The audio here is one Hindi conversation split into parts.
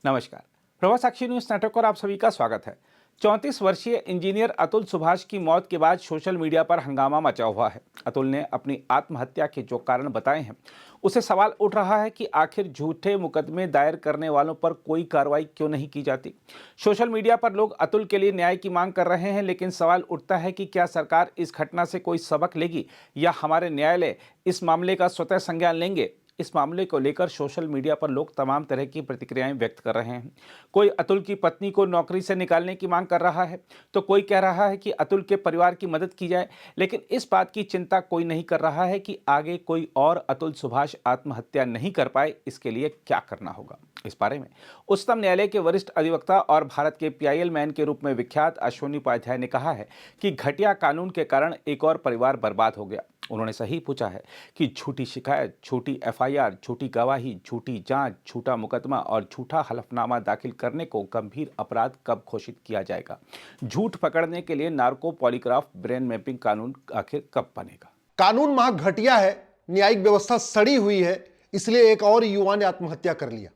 नमस्कार। प्रभा साक्षी न्यूज नेटवर्क पर आप सभी का स्वागत है। 34 वर्षीय इंजीनियर अतुल सुभाष की मौत के बाद सोशल मीडिया पर हंगामा मचा हुआ है। अतुल ने अपनी आत्महत्या के जो कारण बताए हैं, उसे सवाल उठ रहा है कि आखिर झूठे मुकदमे दायर करने वालों पर कोई कार्रवाई क्यों नहीं की जाती। सोशल मीडिया पर लोग अतुल के लिए न्याय की मांग कर रहे हैं, लेकिन सवाल उठता है कि क्या सरकार इस घटना से कोई सबक लेगी या हमारे न्यायालय इस मामले का स्वतः संज्ञान लेंगे। इस मामले को लेकर सोशल मीडिया पर लोग तमाम तरह की प्रतिक्रियाएं व्यक्त कर रहे हैं। कोई अतुल की पत्नी को नौकरी से निकालने की मांग कर रहा है, तो कोई कह रहा है कि अतुल के परिवार की मदद की जाए, लेकिन इस बात की चिंता कोई नहीं कर रहा है कि आगे कोई और अतुल सुभाष आत्महत्या नहीं कर पाए, इसके लिए क्या करना होगा। इस बारे में उच्चतम न्यायालय के वरिष्ठ अधिवक्ता और भारत के पीआईएल मैन के रूप में विख्यात अश्विनी उपाध्याय ने कहा है कि घटिया कानून के कारण एक और परिवार बर्बाद हो गया। उन्होंने सही पूछा है कि झूठी शिकायत, झूठी एफआईआर, झूठी गवाही, झूठी जांच, झूठा मुकदमा और झूठा हलफनामा दाखिल करने को गंभीर अपराध कब घोषित किया जाएगा। झूठ पकड़ने के लिए नार्को पॉलीग्राफ ब्रेन मैपिंग कानून आखिर कब बनेगा। कानून महा घटिया है, न्यायिक व्यवस्था सड़ी हुई है, इसलिए एक और युवा ने आत्महत्या कर लिया।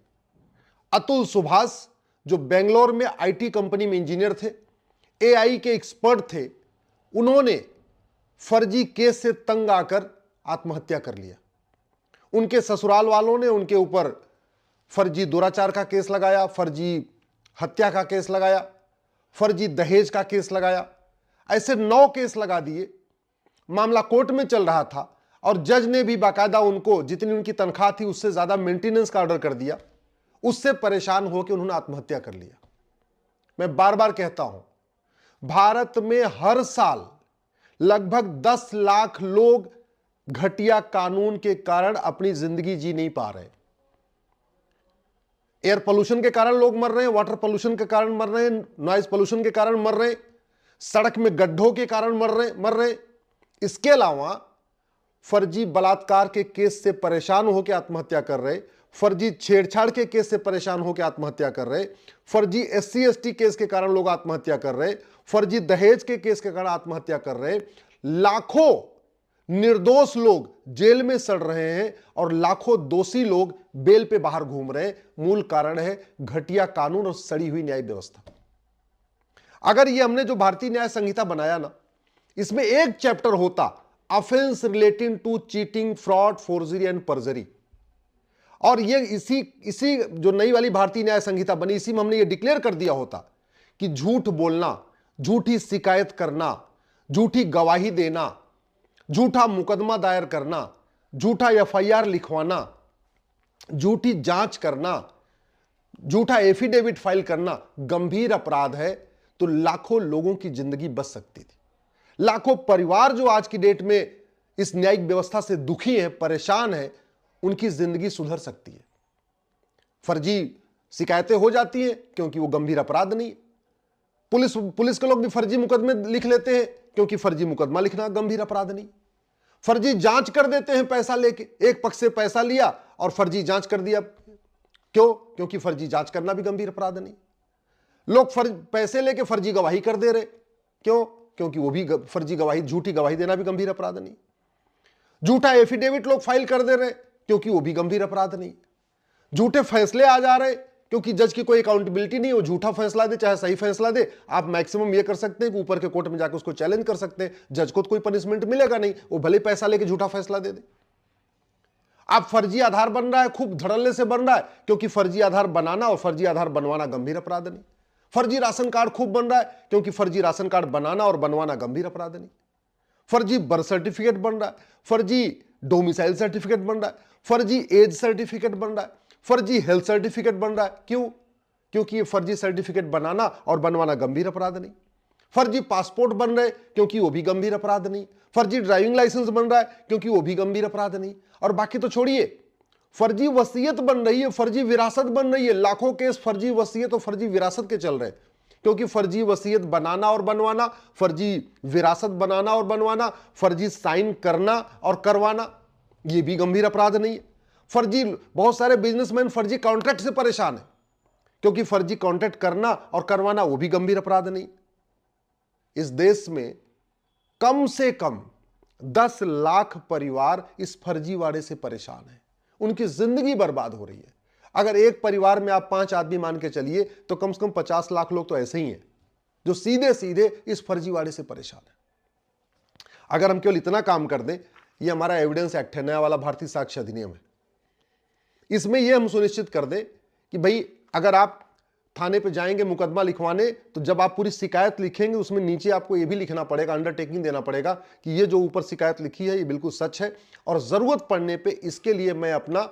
अतुल सुभाष जो बेंगलोर में आईटी कंपनी में इंजीनियर थे, एआई के एक्सपर्ट थे, उन्होंने फर्जी केस से तंग आकर आत्महत्या कर लिया। उनके ससुराल वालों ने उनके ऊपर फर्जी दुराचार का केस लगाया, फर्जी हत्या का केस लगाया, फर्जी दहेज का केस लगाया। ऐसे 9 केस लगा दिए। मामला कोर्ट में चल रहा था और जज ने भी बाकायदा उनको जितनी उनकी तनख्वाह थी उससे ज्यादा मेंटेनेंस का ऑर्डर कर दिया। उससे परेशान होकर उन्होंने आत्महत्या कर लिया। मैं बार बार कहता हूं, भारत में हर साल लगभग 10 लाख लोग घटिया कानून के कारण अपनी जिंदगी जी नहीं पा रहे। एयर पोल्यूशन के कारण लोग मर रहे हैं, वाटर पोल्यूशन के कारण मर रहे हैं, नॉइज पोल्यूशन के कारण मर रहे हैं, सड़क में गड्ढों के कारण मर रहे हैं। इसके अलावा फर्जी बलात्कार के केस से परेशान होकर आत्महत्या कर रहे, फर्जी छेड़छाड़ के केस से परेशान होकर आत्महत्या कर रहे, फर्जी एससी एसटी केस के कारण लोग आत्महत्या कर रहे, फर्जी दहेज के केस के कारण आत्महत्या कर रहे। लाखों निर्दोष लोग जेल में सड़ रहे हैं और लाखों दोषी लोग बेल पे बाहर घूम रहे हैं। मूल कारण है घटिया कानून और सड़ी हुई न्याय व्यवस्था। अगर ये हमने जो भारतीय न्याय संहिता बनाया ना, इसमें एक चैप्टर होता offence relating to cheating, fraud, forgery and perjury, और ये इसी जो नई वाली भारतीय न्याय संहिता बनी, इसी में हमने ये डिक्लेयर कर दिया होता कि झूठ बोलना, झूठी शिकायत करना, झूठी गवाही देना, झूठा मुकदमा दायर करना, झूठा एफआईआर लिखवाना, झूठी जांच करना, झूठा एफिडेविट फाइल करना गंभीर अपराध है। तो लाखों लोगों की जिंदगी बच सकती थी। लाखों परिवार जो आज की डेट में इस न्यायिक व्यवस्था से दुखी हैं, परेशान हैं, उनकी जिंदगी सुधर सकती है। फर्जी शिकायतें हो जाती हैं क्योंकि वो गंभीर अपराध नहीं। पुलिस के लोग भी फर्जी मुकदमे लिख लेते हैं क्योंकि फर्जी मुकदमा लिखना गंभीर अपराध नहीं। फर्जी जांच कर देते हैं पैसा लेके, एक पक्ष से पैसा लिया और फर्जी जांच कर दिया। क्यों? क्योंकि फर्जी जांच करना भी गंभीर अपराध नहीं। लोग पैसे लेके फर्जी गवाही कर दे रहे, क्यों? क्योंकि वो भी फर्जी गवाही, झूठी गवाही देना भी गंभीर अपराध नहीं। झूठा एफिडेविट लोग फाइल कर दे रहे क्योंकि वो भी गंभीर अपराध नहीं। झूठे फैसले आ जा रहे क्योंकि जज की कोई अकाउंटेबिलिटी नहीं, वो झूठा फैसला दे चाहे सही फैसला दे। आप मैक्सिमम ये कर सकते हैं कि ऊपर के कोर्ट में जाकर उसको चैलेंज कर सकते हैं, जज को तो कोई पनिशमेंट मिलेगा नहीं, वो भले पैसा लेके झूठा फैसला दे दे। आप फर्जी आधार बन रहा है, खूब धड़ल्ले से बन रहा है क्योंकि फर्जी आधार बनाना और फर्जी आधार बनवाना गंभीर अपराध नहीं। फर्जी राशन कार्ड खूब बन रहा है क्योंकि फर्जी राशन कार्ड बनाना और बनवाना गंभीर अपराध नहीं। फर्जी बर्थ सर्टिफिकेट बन रहा है, फर्जी डोमिसाइल सर्टिफिकेट बन रहा है, फर्जी एज सर्टिफिकेट बन रहा है, फर्जी हेल्थ सर्टिफिकेट बन रहा है। क्यों? क्योंकि ये फर्जी सर्टिफिकेट बनाना और बनवाना गंभीर अपराध नहीं। फर्जी पासपोर्ट बन रहे क्योंकि वो भी गंभीर अपराध नहीं। फर्जी ड्राइविंग लाइसेंस बन रहा है क्योंकि वो भी गंभीर अपराध नहीं। और बाकी तो छोड़िए, फर्जी वसीयत बन रही है, फर्जी विरासत बन रही है। लाखों केस फर्जी वसीयत और फर्जी विरासत के चल रहे हैं क्योंकि फर्जी वसीयत बनाना और बनवाना, फर्जी विरासत बनाना और बनवाना, फर्जी साइन करना और करवाना, ये भी गंभीर अपराध नहीं है। फर्जी, बहुत सारे बिजनेसमैन फर्जी कॉन्ट्रैक्ट से परेशान है क्योंकि फर्जी कॉन्ट्रैक्ट करना और करवाना वो भी गंभीर अपराध नहीं। इस देश में कम से कम 10 लाख परिवार इस फर्जीवाड़े से परेशान है, उनकी जिंदगी बर्बाद हो रही है। अगर एक परिवार में आप 5 आदमी मान के चलिए तो कम से कम 50 लाख लोग तो ऐसे ही हैं जो सीधे सीधे इस फर्जीवाड़े से परेशान है। अगर हम केवल इतना काम कर दें, ये हमारा एविडेंस एक्ट है, नया वाला भारतीय साक्ष्य अधिनियम है, इसमें यह हम सुनिश्चित कर दें कि भाई अगर आप थाने पे जाएंगे मुकदमा लिखवाने, तो जब आप पूरी शिकायत लिखेंगे उसमें नीचे आपको यह भी लिखना पड़ेगा, अंडरटेकिंग देना पड़ेगा कि ये जो ऊपर शिकायत लिखी है ये बिल्कुल सच है, और जरूरत पड़ने पे इसके लिए मैं अपना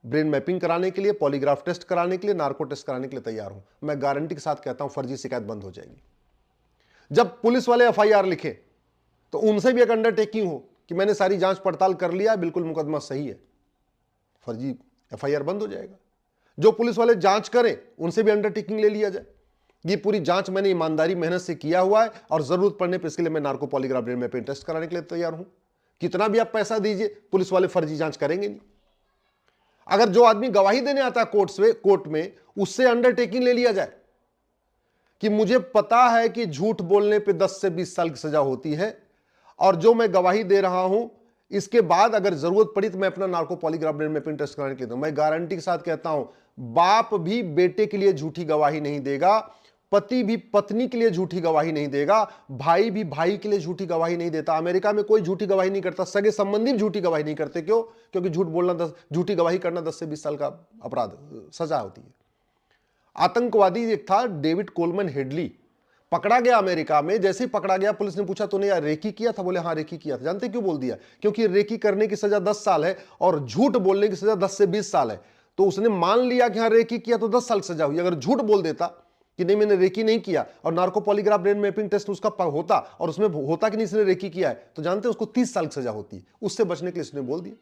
ब्रेन मैपिंग कराने के लिए, पॉलीग्राफ टेस्ट कराने के लिए, नार्को टेस्ट कराने के लिए तैयार हूं। मैं गारंटी के साथ कहता हूं फर्जी शिकायत बंद हो जाएगी। जब पुलिस वाले एफआईआर लिखे तो उनसे भी एक अंडरटेकिंग हो कि मैंने सारी जांच पड़ताल कर लिया, बिल्कुल मुकदमा सही है, फर्जी एफआईआर बंद हो जाएगा। जो पुलिस वाले जांच करें उनसे भी अंडरटेकिंग ले लिया जाए, ये पूरी जांच मैंने ईमानदारी मेहनत से किया हुआ है और जरूरत पड़ने पर इसके लिए मैं narco polygraph brain mapping test कराने के लिए तैयार हूं। कितना भी आप पैसा दीजिए, पुलिस वाले फर्जी जांच करेंगे नहीं। अगर जो आदमी गवाही देने आता है कोर्ट में, उससे अंडरटेकिंग ले लिया जाए कि मुझे पता है कि झूठ बोलने पे 10 से 20 साल की सजा होती है, और जो मैं गवाही दे रहा हूं इसके बाद अगर जरूरत पड़ी तो मैं अपना narco polygraph brain mapping test कराने के लिए मैं गारंटी के साथ कहता हूं, बाप भी बेटे के लिए झूठी गवाही नहीं देगा, पति भी पत्नी के लिए झूठी गवाही नहीं देगा, भाई भी भाई के लिए झूठी गवाही नहीं देता। अमेरिका में कोई झूठी गवाही नहीं करता, सगे संबंधी भी झूठी गवाही नहीं करते। क्यों? क्योंकि झूठ बोलना, झूठी गवाही करना 10 से 20 साल का अपराध, सजा होती है। आतंकवादी एक था डेविड कोलमन हेडली, पकड़ा गया अमेरिका में। जैसे ही पकड़ा गया पुलिस ने पूछा तूने यार रेकी किया था? बोले हाँ रेकी किया था। जानते क्यों बोल दिया? क्योंकि रेकी करने की सजा 10 साल है और झूठ बोलने की सजा 10 से 20 साल है। तो उसने मान लिया कि हाँ रेकी किया तो 10 साल की सजा हुई। अगर झूठ बोल देता कि नहीं मैंने रेकी नहीं किया और narco polygraph brain mapping test उसका होता और उसमें होता कि नहीं इसने रेकी किया है, तो जानते हैं उसको 30 साल की सजा होती। उससे बचने के लिए इसने बोल दिया।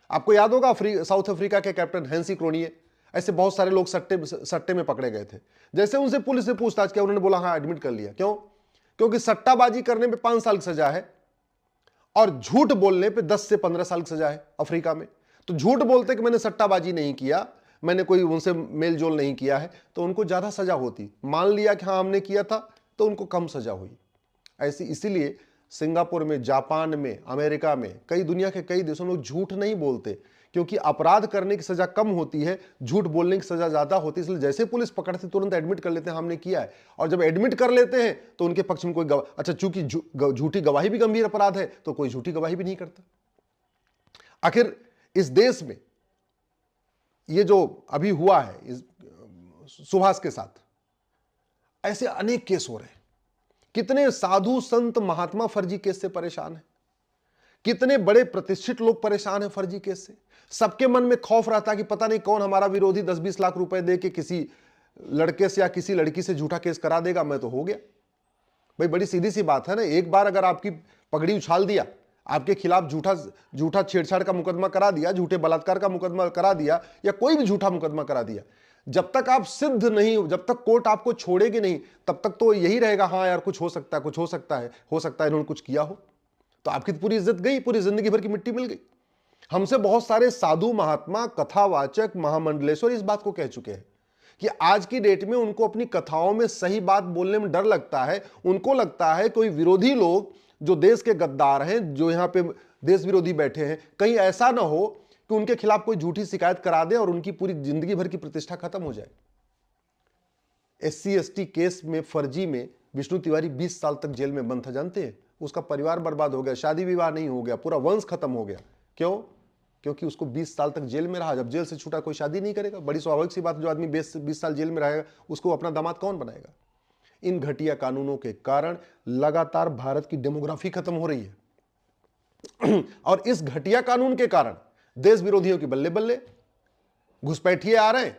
आपको याद होगा साउथ अफ्रीका के कैप्टन हैंसी क्रोनिये, ऐसे बहुत सारे लोग सट्टे में पकड़े गए थे। जैसे उनसे पुलिस ने पूछताछ किया, उन्होंने बोला हाँ एडमिट कर लिया। क्यों? क्योंकि सट्टाबाजी करने पे 5 साल की सजा है और झूठ बोलने पे 10 से 15 साल की सजा है अफ्रीका में। तो झूठ बोलते कि मैंने सट्टाबाजी नहीं किया, मैंने कोई उनसे मेल जोल नहीं किया है, तो उनको ज्यादा सजा होती। मान लिया कि हाँ हमने किया था तो उनको कम सजा हुई। ऐसी इसीलिए सिंगापुर में, जापान में, अमेरिका में, कई दुनिया के कई देशों में लोग झूठ नहीं बोलते, क्योंकि अपराध करने की सजा कम होती है, झूठ बोलने की सजा ज्यादा होती है। इसलिए जैसे पुलिस पकड़ते तुरंत एडमिट कर लेते हैं हमने किया है, और जब एडमिट कर लेते हैं तो उनके पक्ष में कोई अच्छा, चूंकि झूठी गवाही भी गंभीर अपराध है तो कोई झूठी गवाही भी नहीं करता। आखिर इस देश में ये जो अभी हुआ है इस सुभाष के साथ, ऐसे अनेक केस हो रहे हैं। कितने साधु संत महात्मा फर्जी केस से परेशान हैं, कितने बड़े प्रतिष्ठित लोग परेशान हैं फर्जी केस से। सबके मन में खौफ रहता है कि पता नहीं कौन हमारा विरोधी 10-20 लाख रुपए दे के किसी लड़के से या किसी लड़की से झूठा केस करा देगा, मैं तो हो गया। भाई बड़ी सीधी सी बात है ना, एक बार अगर आपकी पगड़ी उछाल दिया, आपके खिलाफ झूठा छेड़छाड़ का मुकदमा करा दिया, झूठे बलात्कार का मुकदमा करा दिया, या कोई भी झूठा मुकदमा करा दिया, जब तक आप सिद्ध नहीं हो, जब तक कोर्ट आपको छोड़ेगी नहीं, तब तक तो यही रहेगा हाँ यार कुछ हो सकता है, कुछ हो सकता है इन्होंने कुछ किया हो। तो आपकी तो पूरी इज्जत गई, पूरी जिंदगी भर की मिट्टी मिल गई। हमसे बहुत सारे साधु महात्मा, कथावाचक, महामंडलेश्वर इस बात को कह चुके हैं कि आज की डेट में उनको अपनी कथाओं में सही बात बोलने में डर लगता है। उनको लगता है कोई विरोधी लोग जो देश के गद्दार हैं, जो यहां पे देश विरोधी बैठे हैं, कहीं ऐसा ना हो कि उनके खिलाफ कोई झूठी शिकायत करा दे और उनकी पूरी जिंदगी भर की प्रतिष्ठा खत्म हो जाए। SC/ST केस में, फर्जी में विष्णु तिवारी 20 साल तक जेल में बंद था। जानते हैं उसका परिवार बर्बाद हो गया, शादी विवाह नहीं हो गया, पूरा वंश खत्म हो गया। क्यों? क्योंकि उसको 20 साल तक जेल में रहा। जब जेल से छूटा कोई शादी नहीं करेगा, बड़ी स्वाभाविक सी बात। जो आदमी 20 साल जेल में रहेगा उसको अपना दामाद कौन बनाएगा? इन घटिया कानूनों के कारण लगातार भारत की डेमोग्राफी खत्म हो रही है और इस घटिया कानून के कारण देश विरोधियों की बल्ले बल्ले घुसपैठिए आ रहे हैं,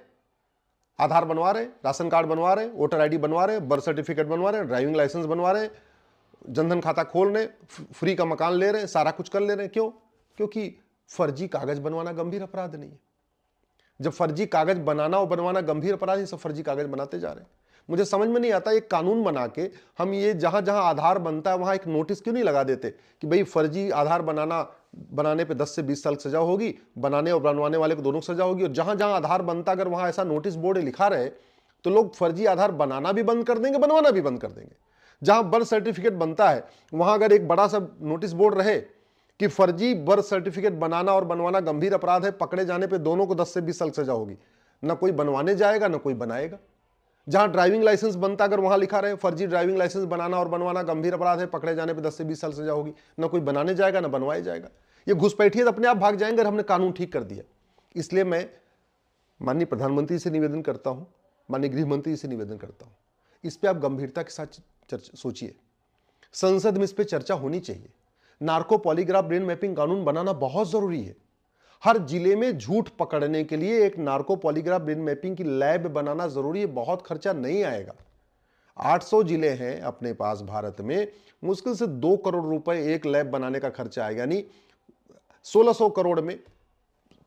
आधार बनवा रहे हैं, राशन कार्ड बनवा रहे हैं, वोटर ID बनवा रहे हैं, बर्थ सर्टिफिकेट बनवा रहे हैं, ड्राइविंग लाइसेंस बनवा रहे हैं, जनधन खाता खोल रहे हैं, फ्री का मकान ले रहे हैं, सारा कुछ कर ले रहे हैं। क्यों? क्योंकि फर्जी कागज बनवाना गंभीर अपराध नहीं है। जब फर्जी कागज बनाना और बनवाना गंभीर अपराध है, सब फर्जी कागज बनाते जा रहे हैं। मुझे समझ में नहीं आता, एक कानून बना के हम ये जहां जहां आधार बनता है वहां एक नोटिस क्यों नहीं लगा देते कि भाई फर्जी आधार बनाने पे 10 से 20 साल की सजा होगी, बनाने और बनवाने वाले को दोनों सजा होगी। और जहां जहां आधार बनता, अगर वहां ऐसा नोटिस बोर्ड लिखा रहे तो लोग फर्जी आधार बनाना भी बंद कर देंगे, बनवाना भी बंद कर देंगे। जहां बर्थ सर्टिफिकेट बनता है वहां अगर एक बड़ा सा नोटिस बोर्ड रहे कि फर्जी बर्थ सर्टिफिकेट बनाना और बनवाना गंभीर अपराध है, पकड़े जाने पे दोनों को 10 से 20 साल सजा होगी, ना कोई बनवाने जाएगा ना कोई बनाएगा। जहां ड्राइविंग लाइसेंस बनता, अगर वहां लिखा रहे फर्जी ड्राइविंग लाइसेंस बनाना और बनवाना गंभीर अपराध है, पकड़े जाने पे 10 से 20 साल सजा होगी, ना कोई बनाने जाएगा ना बनवाया जाएगा। ये घुसपैठिए अपने आप भाग जाएंगे अगर हमने कानून ठीक कर दिया। इसलिए मैं माननीय प्रधानमंत्री से निवेदन करता हूं, माननीय गृह मंत्री से निवेदन करता हूं, इस पे आप गंभीरता के साथ सोचिए। संसद में इस पे चर्चा होनी चाहिए। नार्को पॉलीग्राफ ब्रेन मैपिंग कानून बनाना बहुत जरूरी है। हर जिले में झूठ पकड़ने के लिए एक नार्को पॉलीग्राफ ब्रेन मैपिंग की लैब बनाना जरूरी है। बहुत खर्चा नहीं आएगा। 800 जिले हैं अपने पास भारत में, मुश्किल से 2 करोड़ रुपए एक लैब बनाने का खर्चा आएगा, यानी 1600 करोड़ में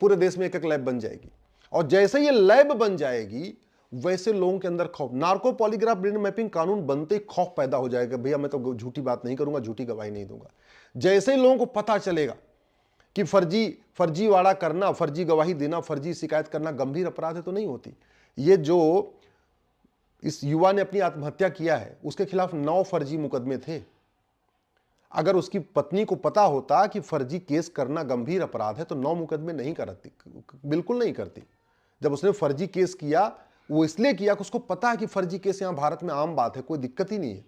पूरे देश में एक लैब बन जाएगी। और जैसे ये लैब बन जाएगी वैसे लोगों के अंदर खौफ, नार्को पॉलीग्राफ ब्रेन मैपिंग कानून बनते ही खौफ पैदा हो जाएगा, भैया मैं तो झूठी बात नहीं करूंगा, झूठी गवाही नहीं दूंगा। जैसे ही लोगों को पता चलेगा कि फर्जीवाड़ा करना, फर्जी गवाही देना, फर्जी शिकायत करना गंभीर अपराध है तो नहीं होती। ये जो इस युवा ने अपनी आत्महत्या किया है उसके खिलाफ 9 फर्जी मुकदमे थे। अगर उसकी पत्नी को पता होता कि फर्जी केस करना गंभीर अपराध है तो 9 मुकदमे नहीं करती, बिल्कुल नहीं करती। जब उसने फर्जी केस किया वो इसलिए किया कि उसको पता है कि फर्जी केस यहां भारत में आम बात है, कोई दिक्कत ही नहीं है।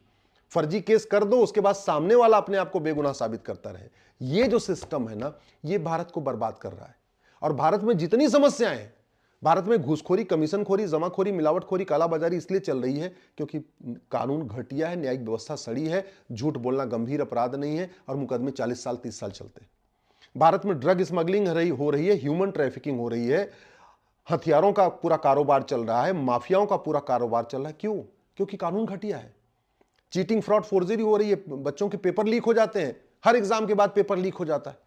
फर्जी केस कर दो, उसके बाद सामने वाला अपने आप को बेगुनाह साबित करता रहे। ये जो सिस्टम है ना, ये भारत को बर्बाद कर रहा है। और भारत में जितनी समस्याएं हैं, भारत में घूसखोरी, कमीशनखोरी, जमाखोरी, मिलावटखोरी, कालाबाजारी इसलिए चल रही है क्योंकि कानून घटिया है, न्यायिक व्यवस्था सड़ी है, झूठ बोलना गंभीर अपराध नहीं है और मुकदमे 40 साल 30 साल चलते हैं। भारत में ड्रग स्मगलिंग हो रही है, ह्यूमन ट्रैफिकिंग हो रही है, हथियारों का पूरा कारोबार चल रहा है, माफियाओं का पूरा कारोबार चल रहा है। क्यों? क्योंकि कानून घटिया है। चीटिंग, फ्रॉड, फोर्जरी हो रही है, बच्चों के पेपर लीक हो जाते हैं, हर एग्जाम के बाद पेपर लीक हो जाता है।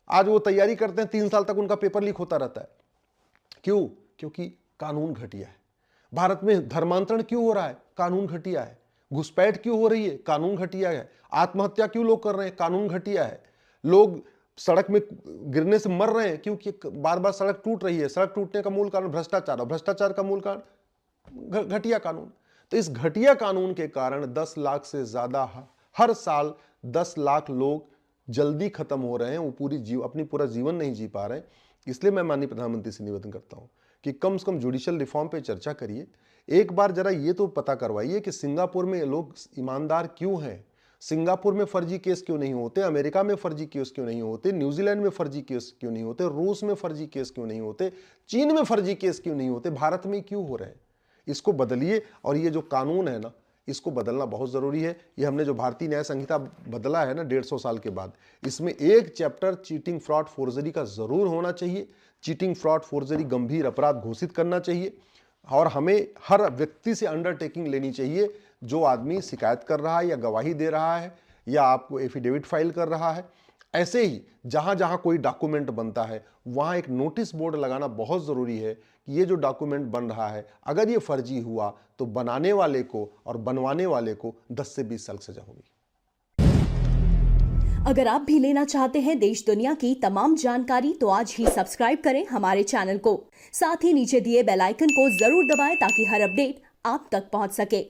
आज वो तैयारी करते हैं, 3 साल तक उनका पेपर लीक होता रहता है। क्यों? क्योंकि कानून घटिया है। भारत में धर्मांतरण क्यों हो रहा है? कानून घटिया है। घुसपैठ क्यों हो रही है? कानून घटिया है। आत्महत्या क्यों लोग कर रहे हैं? कानून घटिया है। लोग सड़क में गिरने से मर रहे हैं क्योंकि बार बार सड़क टूट रही है। सड़क टूटने का मूल कारण भ्रष्टाचार, और भ्रष्टाचार का मूल कारण घटिया कानून। तो इस घटिया कानून के कारण 10 लाख से ज्यादा, हर साल 10 लाख लोग जल्दी खत्म हो रहे हैं, वो अपनी पूरा जीवन नहीं जी पा रहे हैं। इसलिए मैं माननीय प्रधानमंत्री से निवेदन करता हूं कि कम से कम जुडिशियल रिफॉर्म पे चर्चा करिए। एक बार जरा ये तो पता करवाइए कि सिंगापुर में लोग ईमानदार क्यों हैं, सिंगापुर में फर्जी केस क्यों नहीं होते, अमेरिका में फर्जी केस क्यों नहीं होते, न्यूजीलैंड में फर्जी केस क्यों नहीं होते, रूस में फर्जी केस क्यों नहीं होते, चीन में फर्जी केस क्यों नहीं होते, भारत में क्यों हो रहे हैं। इसको बदलिए। और ये जो कानून है ना, इसको बदलना बहुत जरूरी है। ये हमने जो भारतीय न्याय संहिता बदला है ना 150 साल के बाद, इसमें एक चैप्टर चीटिंग, फ्रॉड, फोर्जरी का जरूर होना चाहिए। चीटिंग, फ्रॉड, फोर्जरी गंभीर अपराध घोषित करना चाहिए। और हमें हर व्यक्ति से अंडरटेकिंग लेनी चाहिए, जो आदमी शिकायत कर रहा है या गवाही दे रहा है या आपको एफिडेविट फाइल कर रहा है, ऐसे ही जहां जहां कोई डॉक्यूमेंट बनता है वहां एक नोटिस बोर्ड लगाना बहुत जरूरी है कि ये जो डॉक्यूमेंट बन रहा है अगर ये फर्जी हुआ तो बनाने वाले को और बनवाने वाले को 10 से 20 साल सजा होगी। अगर आप भी लेना चाहते हैं देश दुनिया की तमाम जानकारी तो आज ही सब्सक्राइब करें हमारे चैनल को। साथ ही नीचे दिए बेल आइकन को जरूर दबाएं ताकि हर अपडेट आप तक पहुंच सके।